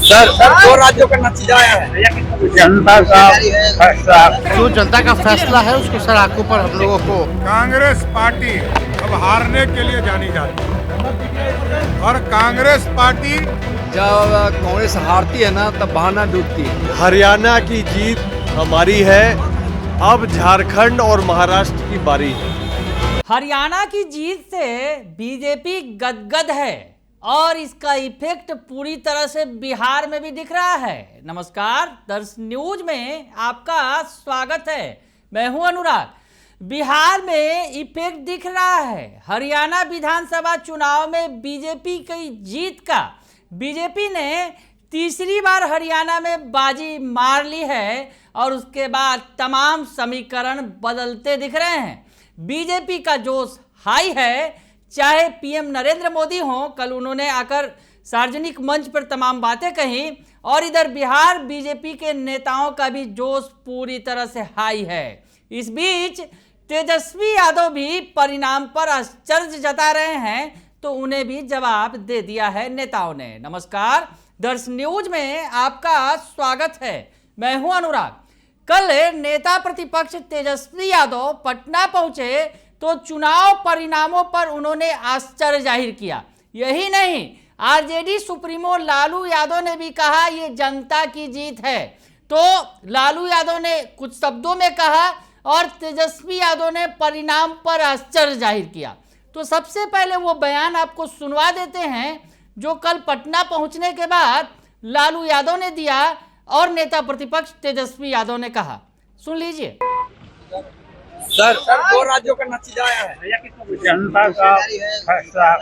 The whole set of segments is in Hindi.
सर दो राज्यों का नतीजा आया है। जनता का फैसला। जो जनता का फैसला है उसके सर आंखों पर हम लोगों को कांग्रेस पार्टी अब हारने के लिए जानी जाती है और कांग्रेस पार्टी जब कांग्रेस हारती है ना तब बहाना ढूंढती है। हरियाणा की जीत हमारी है। अब झारखंड और महाराष्ट्र की बारी है। हरियाणा की जीत से बीजेपी गदगद है और इसका इफेक्ट पूरी तरह से बिहार में भी दिख रहा है। नमस्कार, दर्श न्यूज में आपका स्वागत है। मैं हूं अनुराग। बिहार में इफेक्ट दिख रहा है। हरियाणा विधानसभा चुनाव में बीजेपी की जीत का बीजेपी ने तीसरी बार हरियाणा में बाजी मार ली है और उसके बाद तमाम समीकरण बदलते दिख रहे हैं। बीजेपी का जोश हाई है। चाहे पीएम नरेंद्र मोदी हों, कल उन्होंने आकर सार्वजनिक मंच पर तमाम बातें कही, और इधर बिहार बीजेपी के नेताओं का भी जोश पूरी तरह से हाई है। इस बीच तेजस्वी यादव भी परिणाम पर आश्चर्य जता रहे हैं, तो उन्हें भी जवाब दे दिया है नेताओं ने। नमस्कार, दर्श न्यूज में आपका स्वागत है। मैं हूं अनुराग। कल नेता प्रतिपक्ष तेजस्वी यादव पटना पहुंचे तो चुनाव परिणामों पर उन्होंने आश्चर्य जाहिर किया। यही नहीं, आरजेडी सुप्रीमो लालू यादव ने भी कहा ये जनता की जीत है। तो लालू यादव ने कुछ शब्दों में कहा और तेजस्वी यादव ने परिणाम पर आश्चर्य जाहिर किया। तो सबसे पहले वो बयान आपको सुनवा देते हैं जो कल पटना पहुंचने के बाद लालू यादव ने दिया और नेता प्रतिपक्ष तेजस्वी यादव ने कहा। सुन लीजिए। सर दो राज्यों का नतीजा आया है। जनता का फैसला।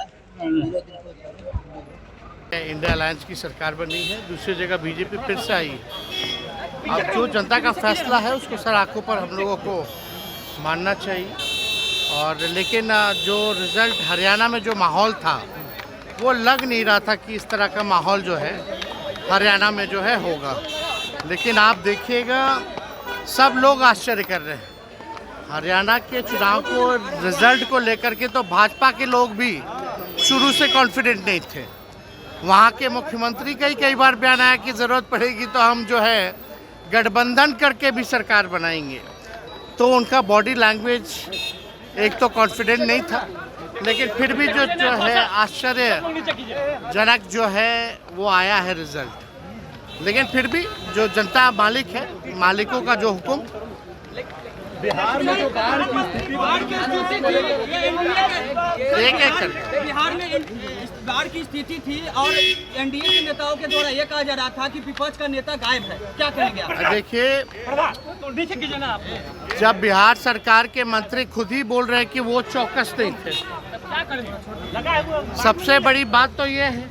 इंडिया अलायंस की सरकार बनी है, दूसरी जगह बीजेपी फिर से आई है। अब जो जनता का फैसला है उसको सर आंखों पर हम लोगों को मानना चाहिए। और लेकिन जो रिजल्ट हरियाणा में जो माहौल था वो लग नहीं रहा था कि इस तरह का माहौल जो है हरियाणा में जो है होगा। लेकिन आप देखिएगा सब लोग आश्चर्य कर रहे हैं। हरियाणा के चुनाव को रिजल्ट को लेकर के तो भाजपा के लोग भी शुरू से कॉन्फिडेंट नहीं थे। वहाँ के मुख्यमंत्री का ही कई बार बयान आया कि ज़रूरत पड़ेगी तो हम जो है गठबंधन करके भी सरकार बनाएंगे। तो उनका बॉडी लैंग्वेज एक तो कॉन्फिडेंट नहीं था, लेकिन फिर भी जो है आश्चर्यजनक जो है वो आया है रिजल्ट। लेकिन फिर भी जो जनता मालिक है, मालिकों का जो हुक्म। बिहार में जो बाढ़ की स्थिति बिहार में बाढ़ की स्थिति थी और एनडीए के नेताओं के द्वारा ये कहा जा रहा था कि विपक्ष का नेता गायब है। क्या कहेंगे आप? देखिए, जब बिहार सरकार के मंत्री खुद ही बोल रहे हैं कि वो चौकस नहीं थे, सबसे बड़ी बात तो ये है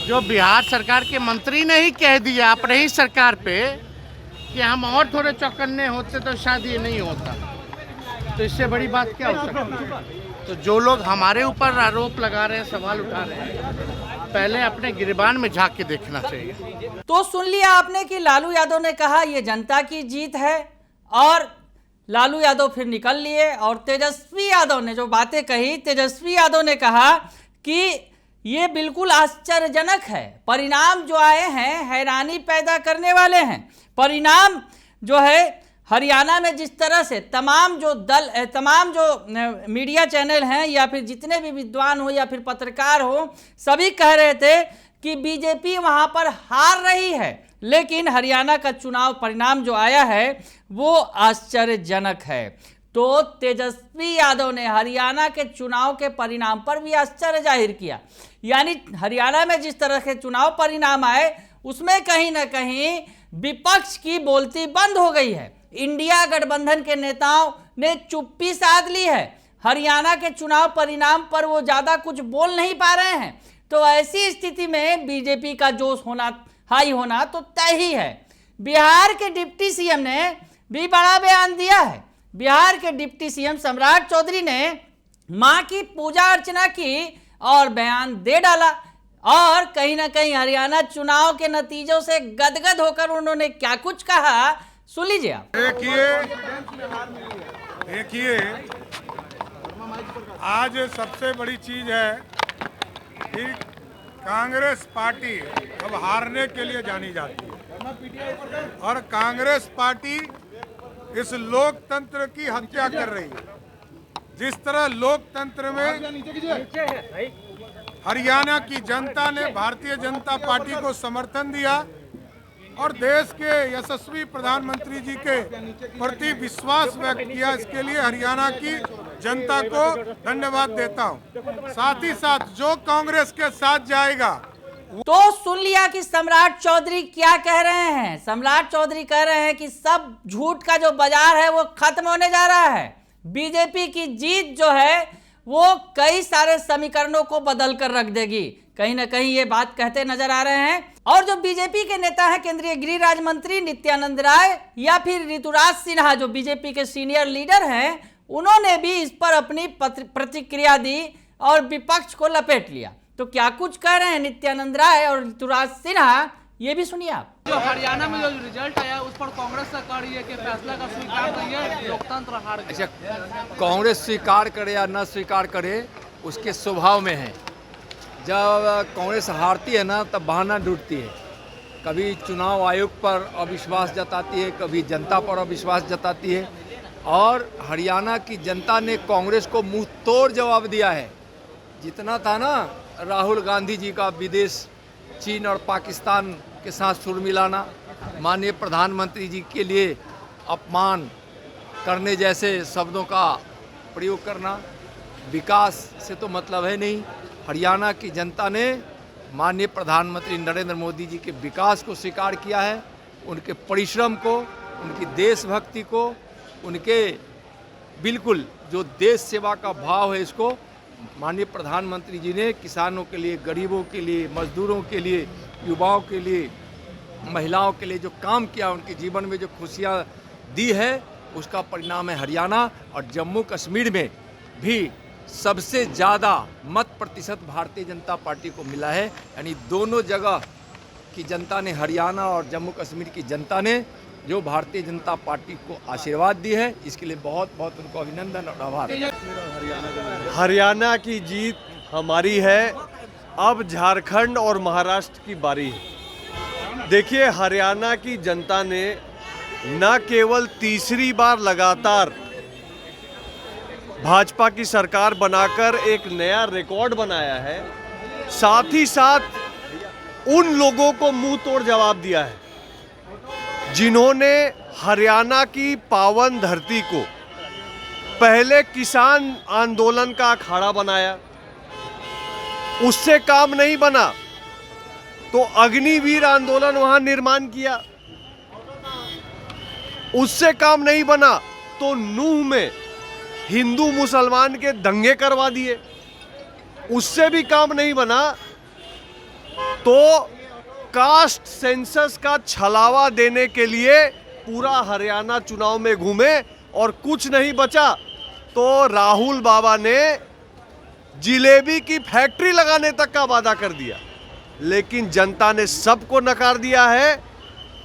जो बिहार सरकार के मंत्री ने ही कह दिया अपने ही सरकार पे कि हम और थोड़े चौकन्ने होते तो शायद ये नहीं होता। तो इससे बड़ी बात क्या हो सकती है? तो जो लोग हमारे ऊपर आरोप लगा रहे हैं, सवाल उठा रहे हैं, पहले अपने गिरबान में झांक के देखना चाहिए। तो सुन लिया आपने कि लालू यादव ने कहा ये जनता की जीत है, और लालू यादव फिर निकल लिए। और तेजस्वी यादव ने जो बातें कही, तेजस्वी यादव ने कहा कि ये बिल्कुल आश्चर्यजनक है। परिणाम जो आए हैं हैरानी पैदा करने वाले हैं। परिणाम जो है हरियाणा में जिस तरह से तमाम जो दल, तमाम जो मीडिया चैनल हैं या फिर जितने भी विद्वान हो या फिर पत्रकार हो, सभी कह रहे थे कि बीजेपी वहां पर हार रही है। लेकिन हरियाणा का चुनाव परिणाम जो आया है वो आश्चर्यजनक है। तो तेजस्वी यादव ने हरियाणा के चुनाव के परिणाम पर भी आश्चर्य जाहिर किया। यानी हरियाणा में जिस तरह के चुनाव परिणाम आए उसमें कहीं ना कहीं विपक्ष की बोलती बंद हो गई है। इंडिया गठबंधन के नेताओं ने चुप्पी साध ली है। हरियाणा के चुनाव परिणाम पर वो ज़्यादा कुछ बोल नहीं पा रहे हैं। तो ऐसी स्थिति में बीजेपी का जोश होना, हाई होना तो तय ही है। बिहार के डिप्टी सीएम ने भी बड़ा बयान दिया है। बिहार के डिप्टी सीएम सम्राट चौधरी ने मां की पूजा अर्चना की और बयान दे डाला। और कहीं ना कहीं हरियाणा चुनाव के नतीजों से गदगद होकर उन्होंने क्या कुछ कहा, सुन लीजिए आप। देखिए आज सबसे बड़ी चीज है कि कांग्रेस पार्टी अब हारने के लिए जानी जाती है और कांग्रेस पार्टी इस लोकतंत्र की हत्या कर रही है। जिस तरह लोकतंत्र में हरियाणा की जनता ने भारतीय जनता पार्टी को समर्थन दिया और देश के यशस्वी प्रधानमंत्री जी के प्रति विश्वास व्यक्त किया, इसके लिए हरियाणा की जनता को धन्यवाद देता हूं। साथ ही साथ जो कांग्रेस के साथ जाएगा। तो सुन लिया कि सम्राट चौधरी क्या कह रहे हैं। सम्राट चौधरी कह रहे हैं कि सब झूठ का जो बाजार है वो खत्म होने जा रहा है। बीजेपी की जीत जो है वो कई सारे समीकरणों को बदल कर रख देगी। कहीं ना कहीं ये बात कहते नजर आ रहे हैं। और जो बीजेपी के नेता हैं, केंद्रीय गृह राज्य मंत्री नित्यानंद राय या फिर ऋतुराज सिन्हा, जो बीजेपी के सीनियर लीडर हैं, उन्होंने भी इस पर अपनी प्रतिक्रिया दी और विपक्ष को लपेट लिया। तो क्या कुछ कह रहे हैं नित्यानंद राय और ऋतुराज सिन्हा, ये भी सुनिए आप। जो हरियाणा में जो रिजल्ट आया उस पर कांग्रेस सरकार ये के फैसला का स्वीकार नहीं है, लोकतंत्र हार गया। अच्छा, कांग्रेस स्वीकार करे या न स्वीकार करे उसके स्वभाव में है। जब कांग्रेस हारती है ना तब बहाना ढूंढती है। कभी चुनाव आयोग पर अविश्वास जताती है, कभी जनता पर अविश्वास जताती है। और हरियाणा की जनता ने कांग्रेस को मुंह तोड़ जवाब दिया है। जितना था ना राहुल गांधी जी का विदेश चीन और पाकिस्तान के साथ सुर मिलाना, माननीय प्रधानमंत्री जी के लिए अपमान करने जैसे शब्दों का प्रयोग करना, विकास से तो मतलब है नहीं। हरियाणा की जनता ने माननीय प्रधानमंत्री नरेंद्र मोदी जी के विकास को स्वीकार किया है, उनके परिश्रम को, उनकी देशभक्ति को, उनके बिल्कुल जो देश सेवा का भाव है, इसको माननीय प्रधानमंत्री जी ने किसानों के लिए, गरीबों के लिए, मजदूरों के लिए, युवाओं के लिए, महिलाओं के लिए जो काम किया, उनके जीवन में जो खुशियाँ दी है, उसका परिणाम है हरियाणा। और जम्मू कश्मीर में भी सबसे ज़्यादा मत प्रतिशत भारतीय जनता पार्टी को मिला है। यानी दोनों जगह की जनता ने, हरियाणा और जम्मू कश्मीर की जनता ने जो भारतीय जनता पार्टी को आशीर्वाद दी है, इसके लिए बहुत बहुत उनको अभिनंदन और आभार। हरियाणा की जीत हमारी है, अब झारखंड और महाराष्ट्र की बारी है। देखिए, हरियाणा की जनता ने न केवल तीसरी बार लगातार भाजपा की सरकार बनाकर एक नया रिकॉर्ड बनाया है, साथ ही साथ उन लोगों को मुंह तोड़ जवाब दिया है जिन्होंने हरियाणा की पावन धरती को पहले किसान आंदोलन का अखाड़ा बनाया, उससे काम नहीं बना तो अग्निवीर आंदोलन वहां निर्माण किया, उससे काम नहीं बना तो नूह में हिंदू मुसलमान के दंगे करवा दिए, उससे भी काम नहीं बना तो कास्ट सेंसस का छलावा देने के लिए पूरा हरियाणा चुनाव में घूमे और कुछ नहीं बचा तो राहुल बाबा ने जिलेबी की फैक्ट्री लगाने तक का वादा कर दिया। लेकिन जनता ने सबको नकार दिया है।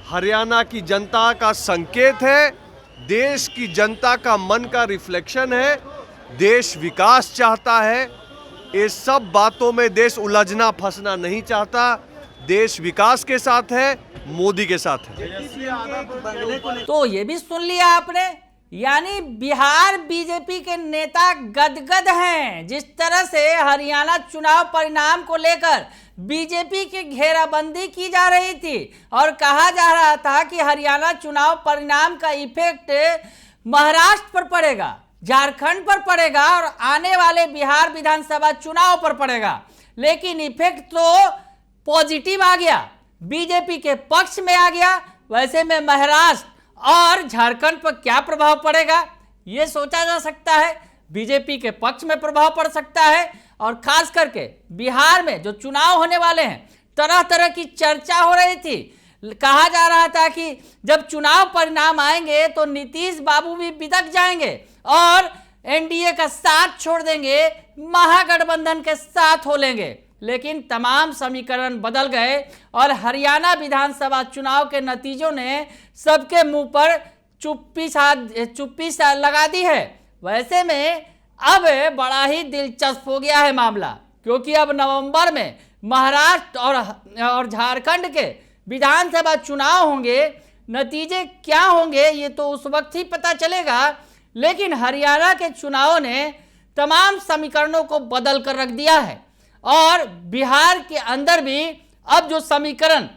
हरियाणा की जनता का संकेत है, देश की जनता का मन का रिफ्लेक्शन है। देश विकास चाहता है, ये सब बातों में देश उलझना फंसना नहीं चाहता। देश विकास के साथ है, मोदी के साथ है। तो ये भी सुन लिया आपने, यानी बिहार बीजेपी के नेता गदगद हैं। जिस तरह से हरियाणा चुनाव परिणाम को लेकर बीजेपी की घेराबंदी की जा रही थी और कहा जा रहा था कि हरियाणा चुनाव परिणाम का इफेक्ट महाराष्ट्र पर पड़ेगा, झारखंड पर पड़ेगा और आने वाले बिहार विधानसभा चुनाव पर पड़ेगा, लेकिन इफेक्ट तो पॉजिटिव आ गया, बीजेपी के पक्ष में आ गया। वैसे में महाराष्ट्र और झारखंड पर क्या प्रभाव पड़ेगा ये सोचा जा सकता है। बीजेपी के पक्ष में प्रभाव पड़ सकता है और खास करके बिहार में जो चुनाव होने वाले हैं, तरह तरह की चर्चा हो रही थी। कहा जा रहा था कि जब चुनाव परिणाम आएंगे तो नीतीश बाबू भी बिदक जाएंगे और एनडीए का साथ छोड़ देंगे, महागठबंधन के साथ हो लेंगे। लेकिन तमाम समीकरण बदल गए और हरियाणा विधानसभा चुनाव के नतीजों ने सबके मुंह पर चुप्पी सा लगा दी है। वैसे में अब बड़ा ही दिलचस्प हो गया है मामला, क्योंकि अब नवंबर में महाराष्ट्र और झारखंड के विधानसभा चुनाव होंगे, नतीजे क्या होंगे ये तो उस वक्त ही पता चलेगा। लेकिन हरियाणा के चुनाव ने तमाम समीकरणों को बदल कर रख दिया है और बिहार के अंदर भी अब जो समीकरण,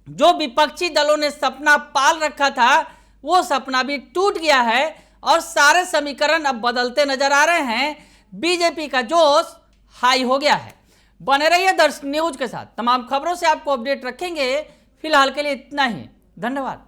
जो विपक्षी दलों ने सपना पाल रखा था, वो सपना भी टूट गया है और सारे समीकरण अब बदलते नजर आ रहे हैं। बीजेपी का जोश हाई हो गया है। बने रहिए दर्शन न्यूज के साथ, तमाम खबरों से आपको अपडेट रखेंगे। फिलहाल के लिए इतना ही, धन्यवाद।